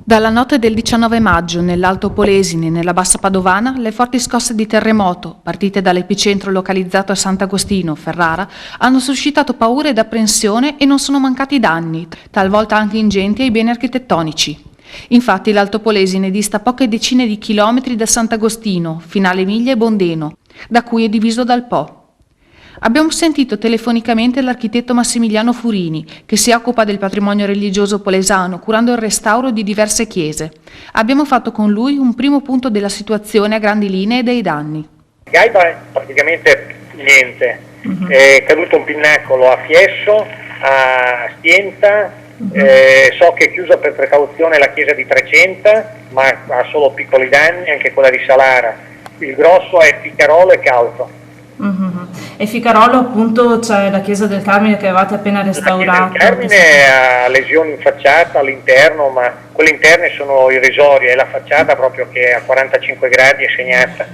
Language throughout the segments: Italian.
Dalla notte del 19 maggio, nell'Alto Polesine e nella Bassa Padovana, le forti scosse di terremoto, partite dall'epicentro localizzato a Sant'Agostino, Ferrara, hanno suscitato paura ed apprensione e non sono mancati danni, talvolta anche ingenti, ai beni architettonici. Infatti l'Alto Polesine dista poche decine di chilometri da Sant'Agostino, Finale Emilia e Bondeno, da cui è diviso dal Po. Abbiamo sentito telefonicamente l'architetto Massimiliano Furini, che si occupa del patrimonio religioso polesano, curando il restauro di diverse chiese. Abbiamo fatto con lui un primo punto della situazione a grandi linee e dei danni. Gaiba praticamente niente, è caduto un pinnacolo a Fiesso, a Stienta, so che è chiusa per precauzione la chiesa di Trecenta, ma ha solo piccoli danni, anche quella di Salara. Il grosso è Ficarolo e Cauto. E Ficarolo appunto c'è la chiesa del Carmine che avevate appena restaurato. Il Carmine ha lesioni in facciata all'interno, ma quelle interne sono irrisorie, è la facciata proprio che a 45 gradi è segnata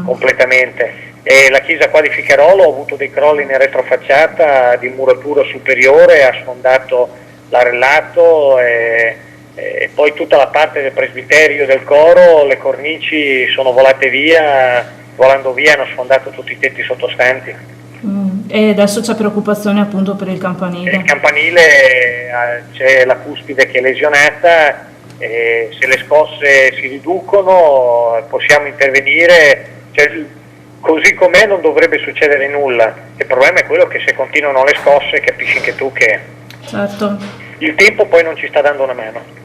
completamente. E la chiesa qua di Ficarolo ha avuto dei crolli nel retrofacciata di muratura superiore, ha sfondato l'arellato e poi tutta la parte del presbiterio del coro, le cornici sono volate via. Volando via hanno sfondato tutti i tetti sottostanti. E adesso c'è preoccupazione appunto per il campanile. Il campanile c'è la cuspide che è lesionata, e se le scosse si riducono possiamo intervenire, così com'è non dovrebbe succedere nulla. Il problema è quello che se continuano le scosse capisci anche tu che certo. Il tempo poi non ci sta dando una mano.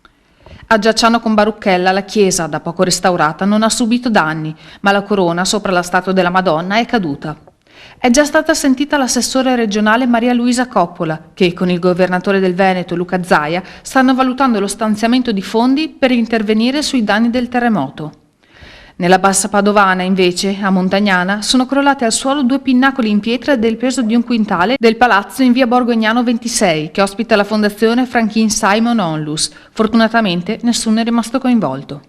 A Giacciano con Barucchella la chiesa, da poco restaurata, non ha subito danni, ma la corona sopra la statua della Madonna è caduta. È già stata sentita l'assessore regionale Maria Luisa Coppola, che con il governatore del Veneto Luca Zaia stanno valutando lo stanziamento di fondi per intervenire sui danni del terremoto. Nella Bassa Padovana, invece, a Montagnana, sono crollate al suolo 2 pinnacoli in pietra del peso di 1 quintale del palazzo in via Borgognano 26, che ospita la fondazione Franklin Simon Onlus. Fortunatamente nessuno è rimasto coinvolto.